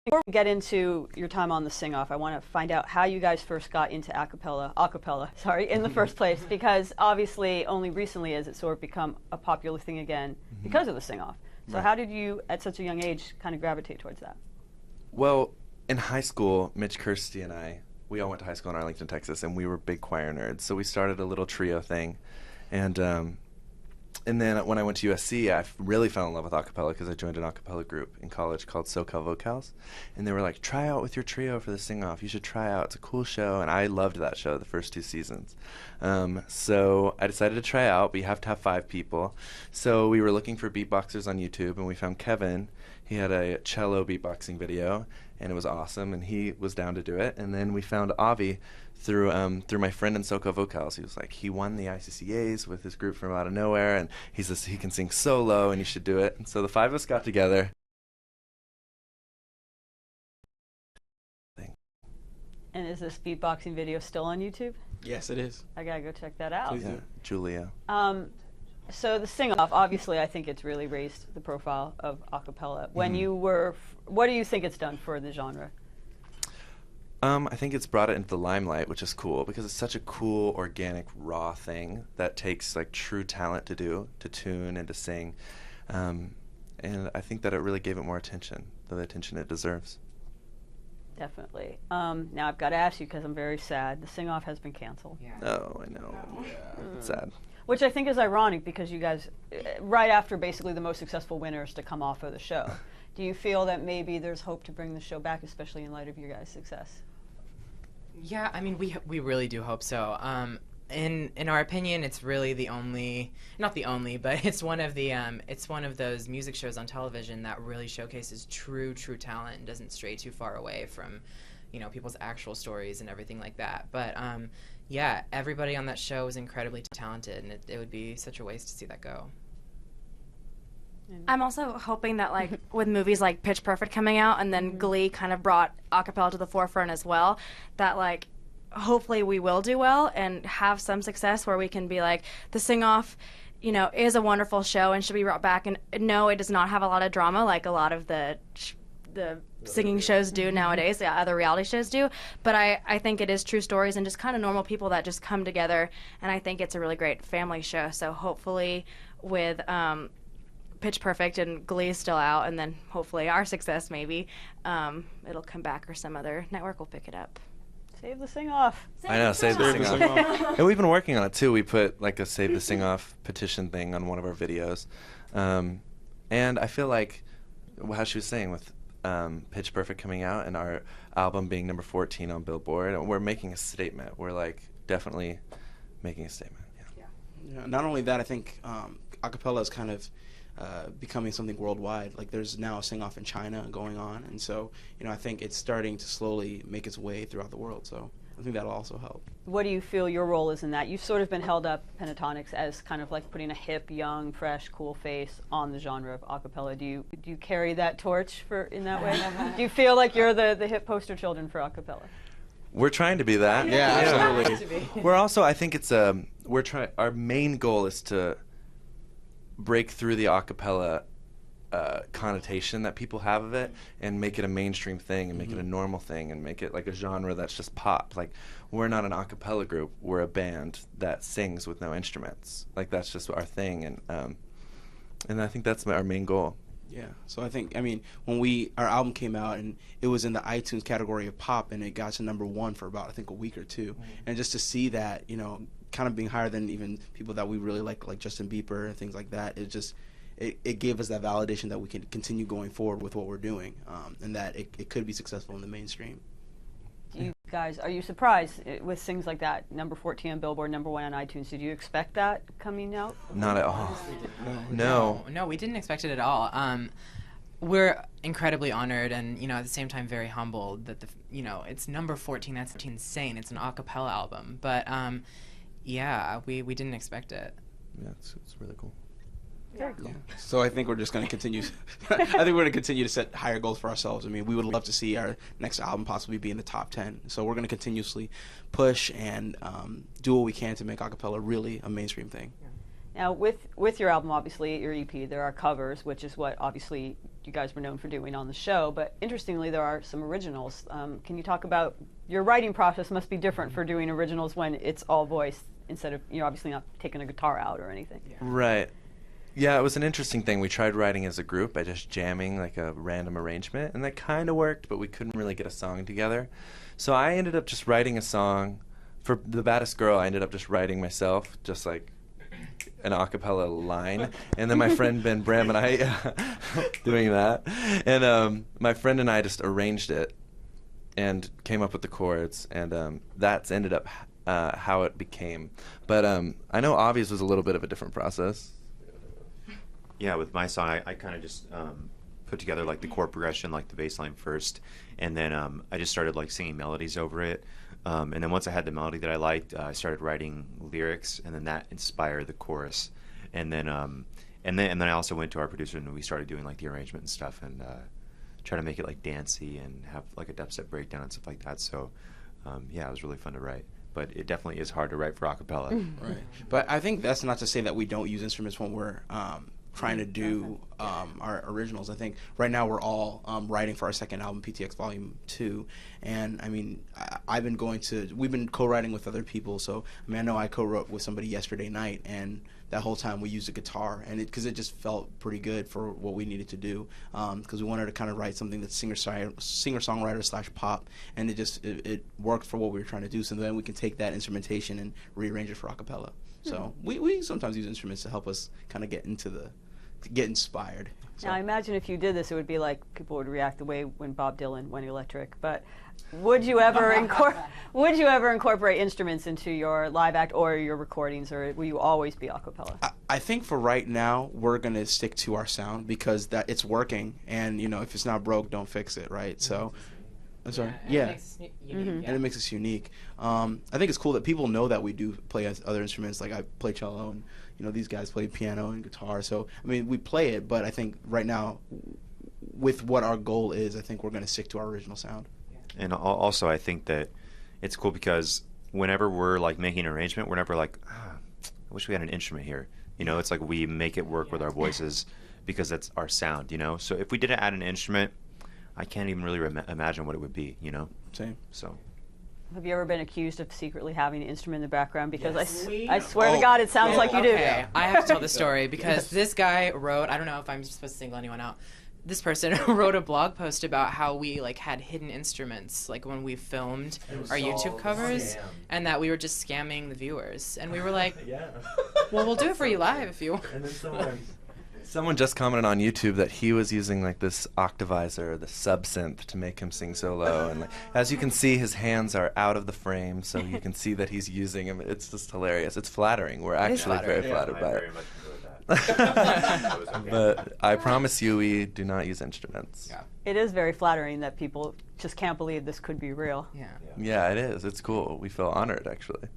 Before we get into your time on the Sing-Off, I want to find out how you guys first got into acapella, sorry, in the first place, because obviously only recently has it sort of become a popular thing again because of the Sing-Off. So how did you, at such a young age, kind of gravitate towards that? Well, in high school, Mitch, Kirsty, and we all went to high school in Arlington, Texas, and we were big choir nerds. So we started a little trio thing, and then when I went to USC, I really fell in love with acapella because I joined an acapella group in college called SoCal Vocals, and they were like, "Try out with your trio for the Sing-Off. You should try out. It's a cool show." And I loved that show the first 2 seasons. So I decided to try out, but you have to have 5 people. So we were looking for beatboxers on YouTube, and we found Kevin. He had a cello beatboxing video, and it was awesome, and he was down to do it. And then we found Avi through my friend in SoCal Vocals. He was like, he won the ICCAs with his group from out of nowhere, and he can sing solo, and you should do it. And so the 5 of us got together. And is this beatboxing video still on YouTube? Yes, it is. I gotta go check that out. Yeah, Julia. So the Sing-Off, obviously, I think it's really raised the profile of acapella. When you were, what do you think it's done for the genre? I think it's brought it into the limelight, which is cool because it's such a cool, organic, raw thing that takes like true talent to do, to tune and to sing. And I think that it really gave it more attention, the attention it deserves. Definitely. Now I've got to ask you because I'm very sad. The Sing-Off has been canceled. Yeah. Oh, I know. It's sad. Which I think is ironic because you guys, right after basically the most successful winners to come off of the show, do you feel that maybe there's hope to bring the show back, especially in light of your guys' success? Yeah, I mean, we really do hope so. In our opinion, it's really the only, not the only, but it's one of those music shows on television that really showcases true talent and doesn't stray too far away from, people's actual stories and everything like that. But yeah, everybody on that show is incredibly talented, and it would be such a waste to see that go. I'm also hoping that, like, with movies like Pitch Perfect coming out and then Glee kind of brought acapella to the forefront as well, that, like, hopefully we will do well and have some success where we can be like, the Sing-Off, is a wonderful show and should be brought back. And no, it does not have a lot of drama like a lot of the singing shows do nowadays, other reality shows do. But I think it is true stories and just kind of normal people that just come together. And I think it's a really great family show. So hopefully with Pitch Perfect and Glee is still out, and then hopefully our success maybe, it'll come back or some other network will pick it up. Save the Sing-Off. I know, save the Sing-Off. And we've been working on it too. We put like a Save the Sing-Off petition thing on one of our videos. And I feel like, how she was saying with Pitch Perfect coming out and our album being number 14 on Billboard, we're making a statement. We're like definitely making a statement. Yeah, not only that, I think acapella is kind of becoming something worldwide. Like there's now a Sing-Off in China going on, and so I think it's starting to slowly make its way throughout the world. So I think that'll also help. What do you feel your role is in that? You've sort of been held up, Pentatonix, as kind of like putting a hip, young, fresh, cool face on the genre of acapella. Do you carry that torch in that way? Do you feel like you're the hip poster children for acapella? We're trying to be that. Yeah, absolutely. We're also, I think it's our main goal is to break through the acapella connotation that people have of it and make it a mainstream thing and make it a normal thing and make it like a genre that's just pop. Like, we're not an acapella group, we're a band that sings with no instruments. Like, that's just our thing, and I think that's our main goal. Yeah, so I think, when our album came out and it was in the iTunes category of pop and it got to number 1 for about, I think, a week or 2. And just to see that, kind of being higher than even people that we really like Justin Bieber and things like that, it gave us that validation that we can continue going forward with what we're doing, and that it could be successful in the mainstream. You guys, are you surprised with things like that? Number 14 on Billboard, number 1 on iTunes. Did you expect that coming out? Not at all. No, we didn't expect it at all. We're incredibly honored and, at the same time very humbled that it's number 14. That's insane. It's an a cappella album. But, yeah, we didn't expect it. Yeah, it's really cool. Very cool. Yeah. So I think we're just going to continue. I think we're going to continue to set higher goals for ourselves. We would love to see our next album possibly be in the top 10. So we're going to continuously push and do what we can to make acapella really a mainstream thing. Now, with your album, obviously, your EP, there are covers, which is what obviously you guys were known for doing on the show. But interestingly, there are some originals. Can you talk about your writing process? Must be different for doing originals when it's all voice instead of, obviously not taking a guitar out or anything. Yeah. Right. Yeah, it was an interesting thing. We tried writing as a group by just jamming like a random arrangement, and that kind of worked, but we couldn't really get a song together. So I ended up just writing a song. For The Baddest Girl, I ended up just writing myself, just like an a cappella line, and then my friend Ben Bram and I doing that, and my friend and I just arranged it and came up with the chords, and that's ended up how it became. But I know Avi's was a little bit of a different process. Yeah, with my song, I kind of just put together like the chord progression, like the bass line first, and then I just started like singing melodies over it. And then once I had the melody that I liked, I started writing lyrics, and then that inspired the chorus. And then I also went to our producer, and we started doing like the arrangement and stuff, and try to make it like dancey and have like a dubstep breakdown and stuff like that. So yeah, it was really fun to write. But it definitely is hard to write for a cappella. Right. But I think that's not to say that we don't use instruments when we're trying to do our originals. I think right now we're all writing for our second album, PTX Volume 2, and I mean, we've been co-writing with other people, so I mean, I know I co-wrote with somebody yesterday night, and that whole time we used a guitar, and because it just felt pretty good for what we needed to do, because we wanted to kind of write something that's singer-songwriter / pop, and it worked for what we were trying to do, so then we can take that instrumentation and rearrange it for a cappella. So we sometimes use instruments to help us kind of get inspired. So. Now, I imagine if you did this, it would be like people would react the way when Bob Dylan went electric. But would you ever incorporate instruments into your live act or your recordings, or will you always be a cappella? I think for right now we're gonna stick to our sound because that it's working, and if it's not broke, don't fix it, right? So. I'm sorry. Yeah. And it makes us unique. I think it's cool that people know that we do play other instruments. Like I play cello, and these guys play piano and guitar. So I mean, we play it, but I think right now, with what our goal is, I think we're going to stick to our original sound. And also, I think that it's cool because whenever we're like making an arrangement, we're never like, I wish we had an instrument here. It's like we make it work with our voices because that's our sound. So if we didn't add an instrument, I can't even really imagine what it would be, Same. So. Have you ever been accused of secretly having an instrument in the background? Because I swear to God, it sounds like you do. Okay, I have to tell the story because this guy wrote, I don't know if I'm supposed to single anyone out, this person wrote a blog post about how we had hidden instruments when we filmed our YouTube covers, and that we were just scamming the viewers. And we were like, well, we'll do it for you live if you want. And then someone just commented on YouTube that he was using this octavizer, the sub-synth, to make him sing so low. And as you can see, his hands are out of the frame, so you can see that he's using them. It's just hilarious. It's flattering. We're actually very flattered by it. But I promise you, we do not use instruments. Yeah. It is very flattering that people just can't believe this could be real. Yeah, it is. It's cool. We feel honored, actually.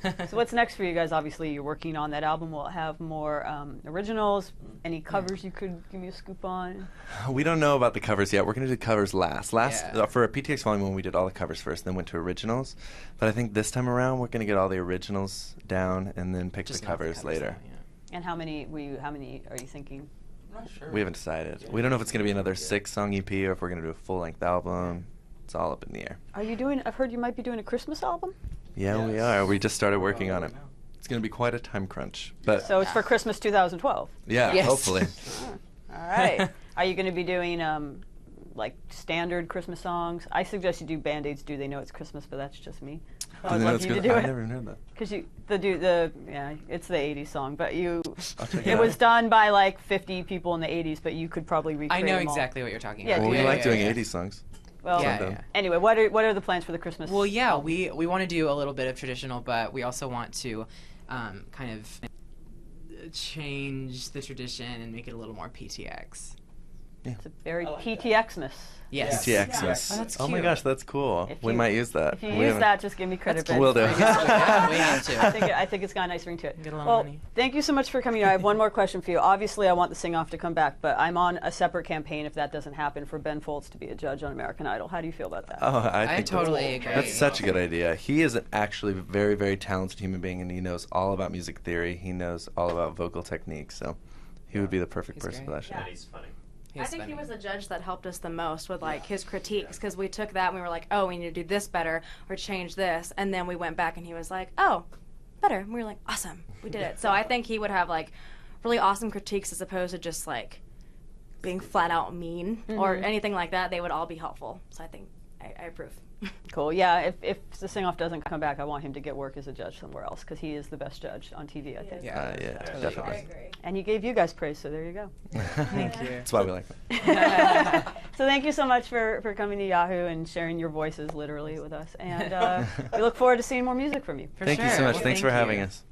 So what's next for you guys? Obviously, you're working on that album. Will it have more originals? Any covers you could give me a scoop on? We don't know about the covers yet. We're going to do covers last. Yeah. For a PTX Volume 1, we did all the covers first, then went to originals. But I think this time around, we're going to get all the originals down and then pick the covers later. Out, yeah. And how many are you thinking? I'm not sure. We haven't decided. We don't know if it's going to be another 6-song EP or if we're going to do a full-length album. It's all up in the air. I've heard you might be doing a Christmas album? Yeah, we are. We just started working on it. It's going to be quite a time crunch. But So it's for Christmas 2012? yeah, Yes. hopefully. All right. Are you going to be doing standard Christmas songs? I suggest you do Band-Aids Do They Know It's Christmas, but that's just me. I would love you to do I it. never heard that. Because it's the 80s song, but Check it was done by 50 people in the 80s, but you could probably recreate I know them all. exactly what you're talking Yeah, about. Well, we yeah, like doing yeah. 80s songs. Well, Yeah. anyway, what are the plans for the Christmas? Well, yeah, we want to do a little bit of traditional, but we also want to kind of change the tradition and make it a little more PTX. It's a very PTXmas. Yes. ptxness. Oh, that's Oh my cute. gosh, that's cool. If We you- might use that. If you We use haven't- that, just give me credit. Ben. Will do. Yeah, we have to. I think it's got a nice ring to it. Get a lot of Well, money. thank you so much for coming. I have one more question for you. Obviously, I want the sing-off to come back, but I'm on a separate campaign if that doesn't happen for Ben Folds to be a judge on American Idol. How do you feel about that? Oh, I think totally agree. That's such a good idea. He is actually a very, very talented human being, and he knows all about music theory. He knows all about vocal techniques, so he would be the perfect He's person for great. that show. And he's funny. I think he funny. was the judge that helped us the most with like his critiques because we took that and we were like, oh, we need to do this better or change this, and then we went back and he was like, oh, better. And we were like, awesome, we did it. So I think he would have like really awesome critiques as opposed to just like being flat out mean or anything like that. They would all be helpful. So I think I approve. Cool. Yeah, if the sing-off doesn't come back, I want him to get work as a judge somewhere else because he is the best judge on TV, I think. Yeah. Yeah, Totally definitely. agree. And he gave you guys praise, so there you go. Thank you. That's why we like him. So thank you so much for coming to Yahoo and sharing your voices literally with us. And we look forward to seeing more music from you. For Thank you so sure. much. Well, Thanks thank for having you. us.